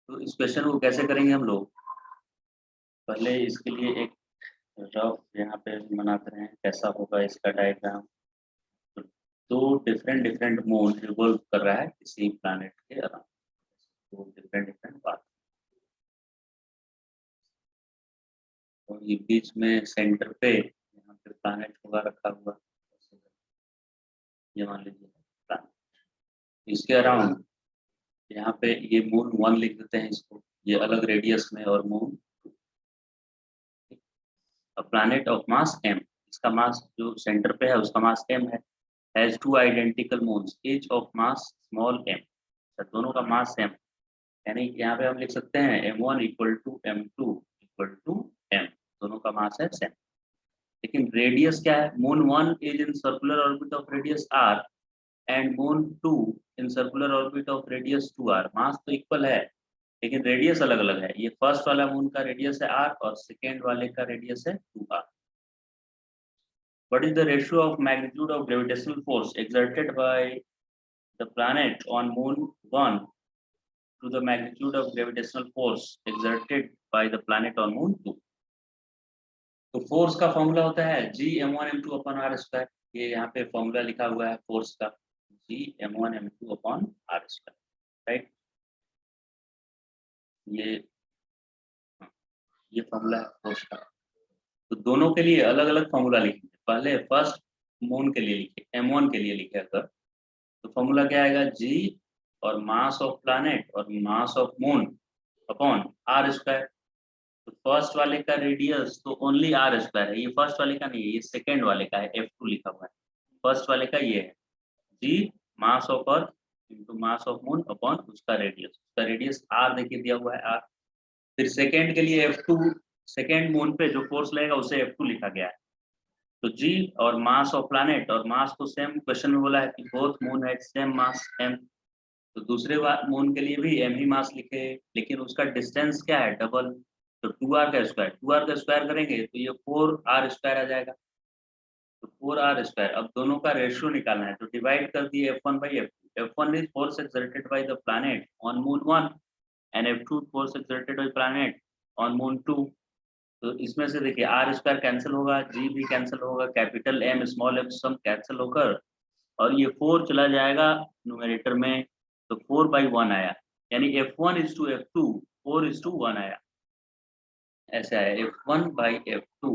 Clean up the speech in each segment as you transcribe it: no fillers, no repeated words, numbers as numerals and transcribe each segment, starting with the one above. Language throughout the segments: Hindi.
तो इस क्वेश्चन को कैसे करेंगे हम लोग, पहले इसके लिए एक रफ यहाँ पे बनाते हैं कैसा होगा इसका डायग्राम। तो दो डिफरेंट मून रिवॉल्व कर रहा है किसी प्लैनेट के अराउंड, तो डिफरेंट बात। और ये बीच में सेंटर पे यहाँ पे प्लैनेट होगा रखा हुआ, ये मान लीजिए प्लैनेट, इसके अराउंड यहाँ पे ये मून 1 लिख देते हैं इसको, ये अलग रेडियस में, और moon planet of mass m, इसका मास जो सेंटर पे है उसका मास m है, has two identical moons each of mass small m, दोनों का मास m, यानी यहाँ पे हम लिख सकते हैं m1 equal to m2 equal to m, दोनों का मास है सेम। लेकिन रेडियस क्या है, moon 1 is in circular orbit of radius r and moon 2 in circular orbit of radius 2r, मास तो इक्वल है लेकिन रेडियस अलग अलग है। ये फर्स्ट वाला मून का रेडियस है r और सेकेंड वाले का रेडियस है 2r। What is the ratio of magnitude of gravitational force exerted by the planet on moon 1 to the magnitude of gravitational force exerted by the planet on moon 2? तो फोर्स का फॉर्मूला होता है G m1 m2 upon r square, ये यहाँ पे फॉर्मूला लिखा हुआ है फोर्स का, G m1 m2 upon r square, right. ये फॉर्मूला है फोर्स का। तो दोनों के लिए अलग अलग फॉर्मूला लिखेंगे, पहले फर्स्ट मून के लिए लिखे, m1 के लिए लिखे अगर, तो फॉर्मूला क्या आएगा, G और मास ऑफ प्लैनेट और mass of moon upon r square. तो फर्स्ट वाले का रेडियस तो ओनली r स्क्वायर है, ये फर्स्ट वाले का नहीं है, ये सेकेंड वाले का है, f2 लिखा हुआ है। फर्स्ट वाले का ये है G mass of earth into mass of moon upon उसका रेडियस r देखिए दिया हुआ है r। फिर सेकेंड के लिए f2, सेकेंड मून पे जो फोर्स लगेगा उसे f2 लिखा गया है। तो G और मास ऑफ प्लैनेट और मास तो सेम, क्वेश्चन में बोला है कि both moon had same mass m, तो दूसरे मून के लिए भी m ही मास लिखे, लेकिन उसका डिस्टेंस क्या है, डबल, तो 2r का स्क्वायर करेंगे तो ये 4r स्क्वायर आ जाएगा, तो 4r स्क्वायर। अब दोनों का रेशियो निकालना है, तो डिवाइड कर दिए f1 by f2। f1 is force exerted by the planet on moon 1 and f2 force exerted by planet on moon 2। तो इसमें से देखिए r स्क्वायर कैंसिल होगा, g भी कैंसिल होगा, कैपिटल M स्मॉल m सब कैंसिल होकर, और ये 4 चला जाएगा न्यूमरेटर में, तो 4/1 आया, यानी f1:f2 4:1 आया, ऐसे आया f1/f2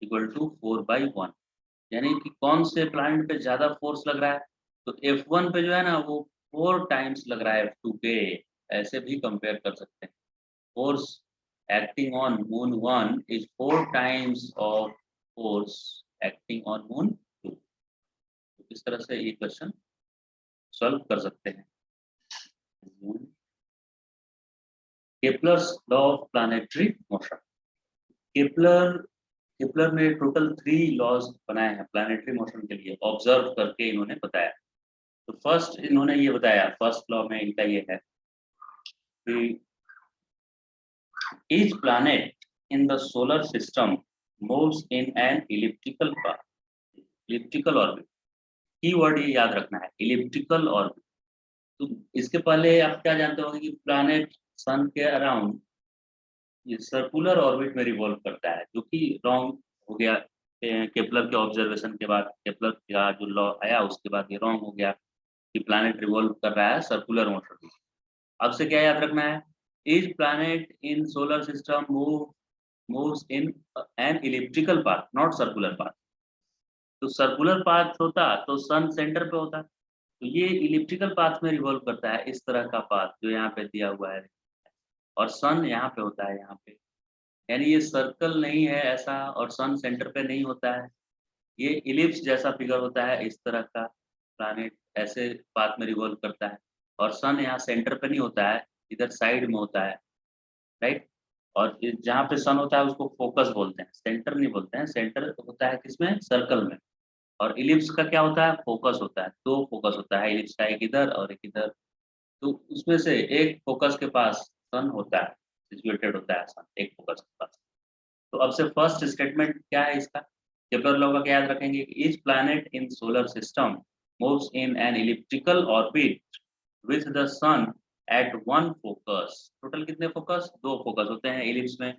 इक्वल टू 4/1। यानी कि कौन से प्लैनेट पे ज्यादा फोर्स लग रहा है, तो f1 पे जो है ना वो 4 टाइम्स लग रहा है f2 पे, ऐसे भी कंपेयर कर सकते हैं। Force acting on moon 1 is 4 times of force acting on moon 2। तो इस तरह से ये क्वेश्चन सॉल्व कर सकते हैं। Kepler's law of planetary motion. Kepler ने टोटल 3 लॉज बनाए हैं प्लैनेटरी मोशन के लिए, ऑब्जर्व करके इन्होंने बताया। तो फर्स्ट इन्होंने ये बताया, फर्स्ट लॉ में इनका ये है कि each planet in the solar system moves in an elliptical path, elliptical orbit। Keyword ये याद रखना है, elliptical orbit। तो इसके पहले आप क्या जानते होंगे कि प्लैनेट सन के अराउंड ये सर्कुलर ऑर्बिट में रिवॉल्व करता है, जो कि रॉन्ग हो गया केपलर के ऑब्जर्वेशन के बाद, केपलर का जो लॉ आया उसके बाद ये रॉन्ग हो गया कि प्लैनेट रिवॉल्व कर रहा है सर्कुलर मोशन में। अब से क्या याद रखना है, each planet in solar system moves in an elliptical path, not circular path। तो सर्कुलर पाथ होता तो सन सेंटर पे होता, तो ये इलिप्टिकल पाथ में रिवॉल्व करता है, इस तरह का पाथ जो यहाँ पे दिया हुआ है, और सन यहाँ पे होता है, यहाँ पे, यानी ये सर्कल नहीं है ऐसा, और सन सेंटर पे नहीं होता है, ये इलिप्स जैसा फिगर होता है, इस तरह का प्लैनेट ऐसे पाथ में रिवॉल्व करता है, और सन यहाँ सेंटर पे नहीं होता है, इधर साइड में होता है, राइट। और जहाँ पे सन होता है उसको फोकस बोलते हैं, सेंटर नहीं बोलते हैं, सेंटर होता है किसमें, सर्कल में। और इलिप्स का क्या होता है, फोकस होता है, 2 फोकस होता है, इलिप्स का एक इधर और एक इधर, तो उसमें से एक फोकस के पास सन होता है, सिचुएटेड होता है सन एक फोकस के पास। तो अब से फर्स्ट स्टेटमेंट क्या है इसका, केपलर लॉ का क्या याद रखेंगे, each planet in solar system moves in an elliptical orbit with the sun at one focus. Total कितने फोकस? 2 फोकस होते हैं इलिप्स में,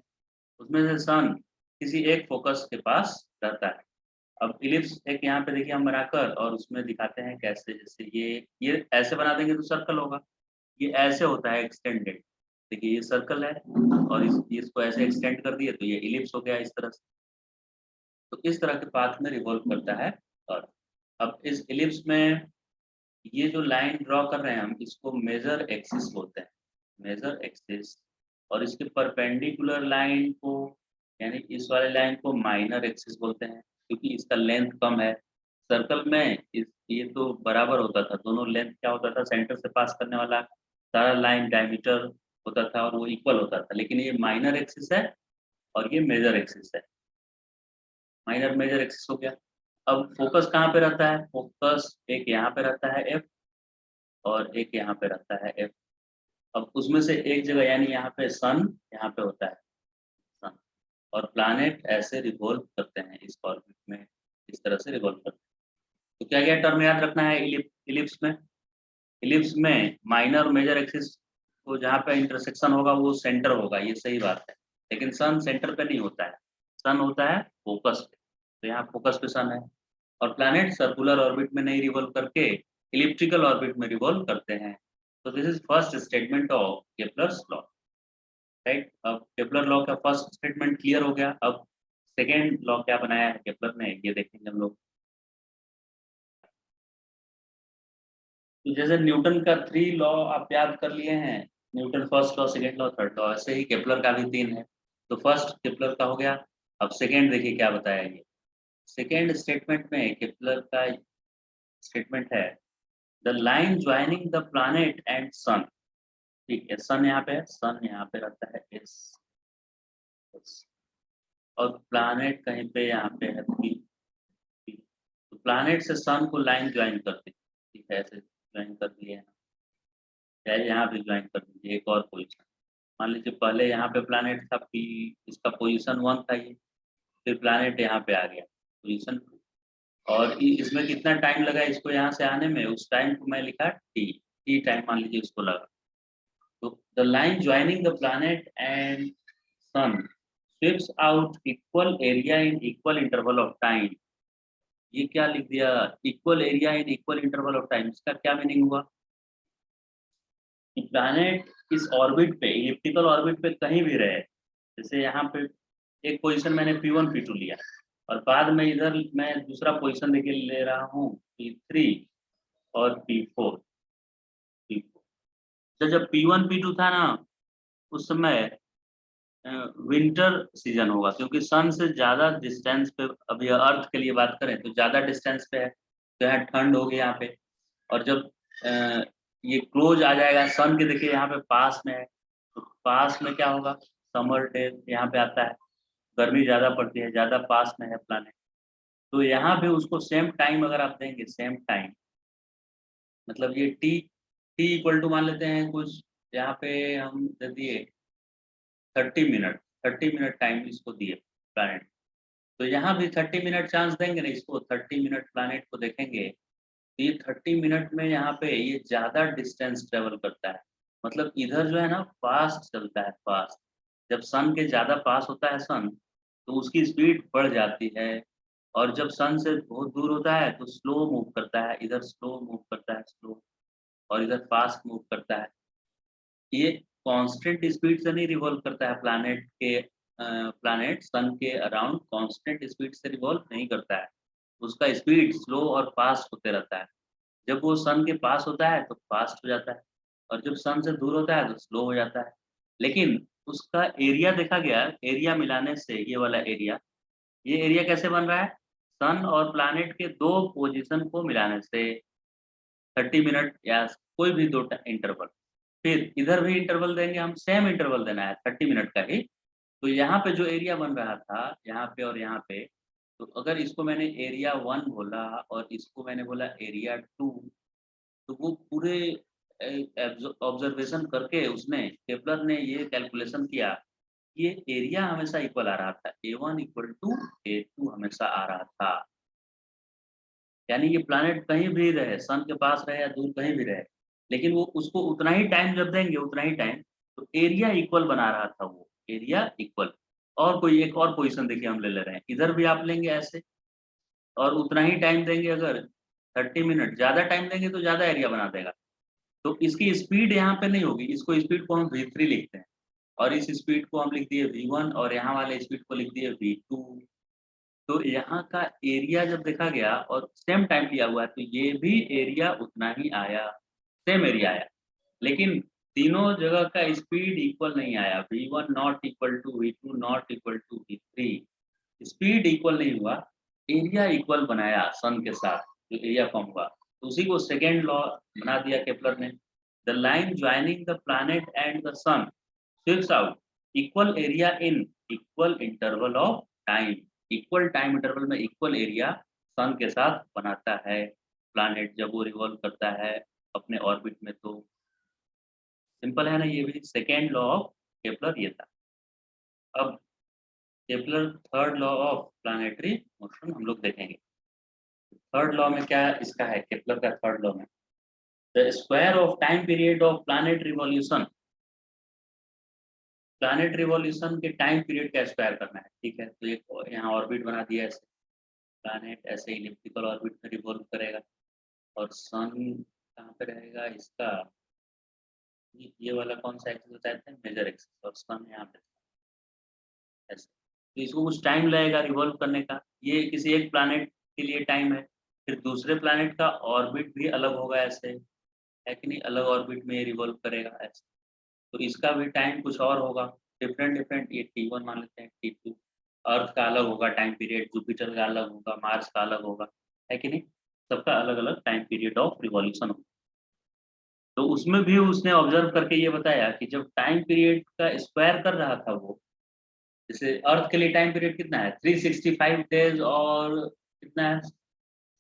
उसमें से सन किसी एक फोकस के पास रहता है। अब इलिप्स एक यहाँ पे देखिए हम बनाकर और उसमें दिखाते हैं कैसे, जैसे ये ऐसे बना देंगे तो सर्कल होगा, ये ऐसे होता है एक्सटेंडेड। देखिए ये सर्कल है और इसको ऐसे एक्सटेंड कर दिए तो ये इलिप्स हो गया इस तरह से। तो इस तरह के पाथ में रिवॉल्व करता है। और अब इस इलिप्स में ये जो लाइन ड्रॉ कर रहे हैं हम, इसको मेजर एक्सिस बोलते हैं, मेजर एक्सिस। और इसके परपेंडिकुलर लाइन को, यानी इस वाले लाइन को माइनर एक्सिस बोलते हैं, क्योंकि इसका लेंथ कम है। सर्कल में ये तो बराबर होता था, दोनों लेंथ क्या होता था, सेंटर से पास करने वाला सारा लाइन डायमीटर होता था और वो इक्वल होता था। लेकिन ये माइनर एक्सिस है और ये मेजर एक्सिस है, माइनर मेजर एक्सिस हो गया। अब फोकस कहाँ पे रहता है? फोकस एक यहाँ पे रहता है एफ, और एक यहाँ पे रहता है एफ। अब उसमें से एक जगह, यानी यहाँ पे सन यहाँ पे होता है सन, और प्लैनेट ऐसे रिवॉल्व करते हैं इस ऑर्बिट में, इस तरह से रिवॉल्व करते हैं। तो क्या क्या टर्म याद रखना है इलिप्स में? इलिप्स में माइनर और मेजर एक्सिस को जहाँ पे इंटरसेक्शन होगा वो सेंटर होगा, ये सही बात है। लेकिन सन सेंटर पे नहीं होता है, सन होता है फोकस पे, तो यहाँ फोकस पे सन है। और प्लैनेट सर्कुलर ऑर्बिट में नहीं रिवॉल्व करके इलिप्टिकल ऑर्बिट में रिवॉल्व करते हैं। तो this is first statement of Kepler's law, right. अब केपलर लॉ का फर्स्ट स्टेटमेंट क्लियर हो गया। अब सेकेंड लॉ क्या बनाया है केपलर ने, ये देखेंगे हम लोग। तो जैसे न्यूटन का 3 लॉ आप याद कर लिए हैं, Newton first law, second law, third law, ऐसे ही केपलर का भी 3 है। तो फर्स्ट केपलर का हो गया। अब सेकेंड देखिए क्या बताया ये। सेकेंड स्टेटमेंट में केपलर का स्टेटमेंट है, the line joining the planet and sun. ठीक है, सन यहाँ पे है, सन यहाँ पे रहता है एस, और प्लैनेट कहीं पे यहाँ पे है पी। तो प्लैनेट से सन को लाइन ज्वाइन करते हैं, ठीक है, ऐसे ज्वाइन कर दिए हैं। चाहे यहाँ भी ज्वाइन कर दीजिए एक और पोजीशन। मान लीजिए पहले यहाँ पे प्लैनेट था पी, इसका पोजीशन 1 था ये, फिर प्लैनेट यहाँ पे आ गया पोजीशन 2। और इसमें कितना टाइम लगा इसको यहाँ से आने में, उस टाइम को मैं लिखा टी टाइम मान लीजिए उसको लगा। तो the line joining the planet and sun sweeps out equal area in equal interval of time. ये क्या लिख दिया, equal area in equal interval of time, इसका क्या मीनिंग हुआ कि प्लैनेट इस ऑर्बिट पे, इलिप्टिकल ऑर्बिट पे कहीं भी रहे। जैसे यहाँ पे एक पोजीशन मैंने P1 P2 लिया, और बाद में इधर मैं दूसरा पोजीशन लेके ले रहा हूँ P3 और P4। तो जब P1 P2 था ना, उस समय विंटर सीजन होगा, क्योंकि सन से ज़्यादा डिस्टेंस पे, अभी अर्थ के लिए बात करें तो ज़्यादा डिस्टेंस पे है, तो यहाँ ठंड होगी यहाँ पे। और जब अ, ये क्लोज आ जाएगा सन के, देखिए यहाँ पे पास में है, तो पास में क्या होगा, समर डे यहाँ पे आता है, गर्मी ज़्यादा पड़ती है, ज़्यादा पास में है प्लानिट। तो यहाँ भी उसको सेम टाइम अगर आप देंगे, सेम टाइम मतलब ये टी टी इक्वल टू मान लेते हैं कुछ, यहाँ पे हम दे दिए 30 मिनट, 30 मिनट टाइम इसको दिए प्लानिट। तो यहाँ भी 30 मिनट चांस देंगे ना इसको, 30 मिनट प्लानिट को देखेंगे, तो ये 30 मिनट में यहाँ पे ये ज़्यादा डिस्टेंस ट्रेवल करता है। मतलब इधर जो है ना फास्ट चलता है, फास्ट। जब सन के ज़्यादा पास होता है सन, तो उसकी स्पीड बढ़ जाती है। और जब सन से बहुत दूर होता है तो स्लो मूव करता है, इधर स्लो मूव करता है, स्लो, और इधर फास्ट मूव करता है। ये कांस्टेंट स्पीड से नहीं रिवॉल्व करता है प्लैनेट के, प्लैनेट सन के अराउंड कांस्टेंट स्पीड से रिवॉल्व नहीं करता है। उसका स्पीड स्लो और फास्ट होते रहता है। जब वो सन के पास होता है तो फास्ट हो जाता है, और जब सन से दूर होता है तो स्लो हो जाता है। लेकिन उसका एरिया देखा गया, एरिया मिलाने से ये वाला एरिया, ये एरिया कैसे बन रहा है, सन और प्लैनेट के 2 पोजीशन को मिलाने से। 30 मिनट या कोई भी 2 इंटरवल, फिर इधर भी इंटरवल देंगे हम, सेम इंटरवल देना है 30 मिनट का ही। तो यहाँ पे जो एरिया बन रहा था, यहाँ पे और यहाँ पे, तो अगर इसको मैंने एरिया 1 बोला और इसको मैंने बोला एरिया 2, तो वो पूरे ऑब्जर्वेशन करके उसने, केपलर ने ये कैलकुलेशन किया, ये एरिया हमेशा इक्वल आ रहा था, A1 इक्वल टू A2 हमेशा आ रहा था। यानी ये प्लैनेट कहीं भी रहे, सन के पास रहे या दूर कहीं भी रहे, लेकिन वो उसको उतना ही टाइम जब देंगे उतना ही टाइम, तो एरिया इक्वल बना रहा था वो, एरिया इक्वल। और कोई एक और पोजीशन देखिए हम ले रहे हैं, इधर भी आप लेंगे ऐसे और उतना ही टाइम देंगे, अगर 30 मिनट ज़्यादा टाइम देंगे तो ज़्यादा एरिया बना देगा। तो इसकी स्पीड यहाँ पे नहीं होगी, इसको स्पीड को हम v3 लिखते हैं और इस स्पीड को हम लिख दिए v1 और यहाँ वाले स्पीड को लिख दिए v2। तो यहाँ का एरिया जब देखा गया और सेम टाइम लिया हुआ है तो ये भी एरिया उतना ही आया, सेम एरिया आया। लेकिन तीनों जगह का स्पीड इक्वल नहीं आया, v1 not equal to v2 not equal to v3। Speed equal नहीं हुआ, एरिया इक्वल बनाया सन के साथ, जो एरिया फॉर्म हुआ तो उसी को सेकेंड लॉ बना दिया केपलर ने। The line joining the planet and the sun sweeps out equal area in equal interval of time. Equal time interval में इक्वल एरिया सन के साथ बनाता है प्लैनेट जब वो रिवॉल्व करता है अपने ऑर्बिट में। तो सिंपल है ना, ये भी सेकेंड लॉ ऑफ केपलर ये था। अब Kepler third law of planetary motion हम लोग देखेंगे। थर्ड लॉ में क्या इसका है, केपलर का थर्ड लॉ में the square of time period of planet revolution, planet revolution के टाइम पीरियड का स्क्वायर करना है। ठीक है, तो एक यहाँ ऑर्बिट बना दिया ऐसे, प्लैनेट ऐसे इलिप्टिकल ऑर्बिट में रिवॉल्व करेगा और सन कहाँ पे रहेगा इसका, ये वाला कौन सा एक्सिस बताए थे, मेजर एक्सिस, और सन यहाँ पे ऐसे। तो इसको कुछ टाइम लगेगा रिवॉल्व करने का, ये किसी एक प्लैनेट के लिए टाइम है। फिर दूसरे प्लैनेट का ऑर्बिट भी अलग होगा ऐसे, है कि नहीं, अलग ऑर्बिट में रिवॉल्व करेगा ऐसे, तो इसका भी टाइम कुछ और होगा, डिफरेंट डिफरेंट। ये T1 मान लेते हैं, T2। अर्थ का अलग होगा टाइम पीरियड, जुपिटर का अलग होगा, मार्स का अलग होगा, है कि नहीं, सबका अलग अलग टाइम पीरियड ऑफ रिवॉल्यूशन होगा। तो उसमें भी उसने ऑब्जर्व करके ये बताया कि जब टाइम पीरियड का स्क्वायर कर रहा था वो, जैसे अर्थ के लिए टाइम पीरियड कितना है 365 डेज और कितना है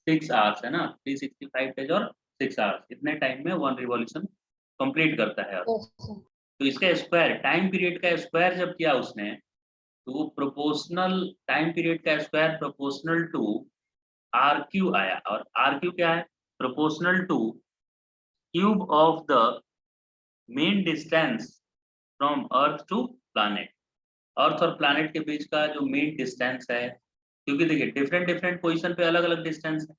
6 आवर्स है ना, 365 डेज और 6 आवर्स, इतने टाइम में वन रिवॉल्यूशन कंप्लीट करता है अर्थ। तो इसका स्क्वायर, टाइम पीरियड का स्क्वायर जब किया उसने, तो वो प्रोपोर्शनल, टाइम पीरियड का square proportional to R cube आया। और आर क्यू क्या है, proportional to cube of the mean distance from earth to planet. Earth और प्लैनेट के बीच का जो मेन डिस्टेंस है, क्योंकि देखिए डिफरेंट डिफरेंट पोजीशन पे अलग अलग डिस्टेंस है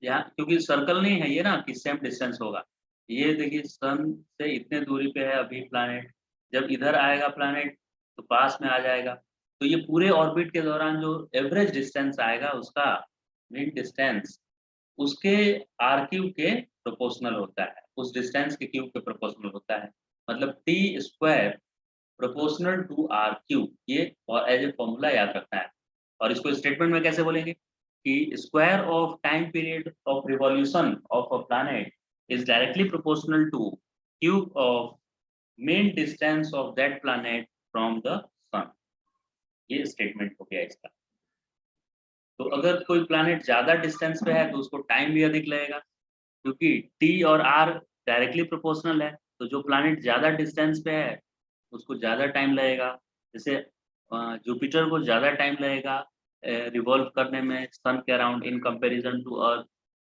यहाँ, क्योंकि सर्कल नहीं है ये ना कि सेम डिस्टेंस होगा। ये देखिए सन से इतने दूरी पे है अभी प्लैनेट, जब इधर आएगा प्लैनेट तो पास में आ जाएगा। तो ये पूरे ऑर्बिट के दौरान जो एवरेज डिस्टेंस आएगा उसका मीन डिस्टेंस उसके आर क्यूब के प्रोपोर्शनल होता है, उस डिस्टेंस के क्यूब के प्रोपोर्शनल होता है। मतलब T square proportional to R cube, ये एज ए फॉर्मूला याद रखना है। और इसको स्टेटमेंट में कैसे बोलेंगे कि square of time period of revolution of a planet is directly proportional to cube of mean distance of that planet from the sun. ये स्टेटमेंट हो गया इसका। तो अगर कोई प्लैनेट ज़्यादा डिस्टेंस पे है तो उसको टाइम भी अधिक लगेगा, क्योंकि टी और आर डायरेक्टली प्रोपोर्शनल है। तो जो प्लैनेट ज़्यादा डिस्टेंस पे है उसको ज़्यादा टाइम लगेगा। जैसे जुपिटर को ज़्यादा टाइम लगेगा रिवॉल्व करने में सन के around in comparison to earth.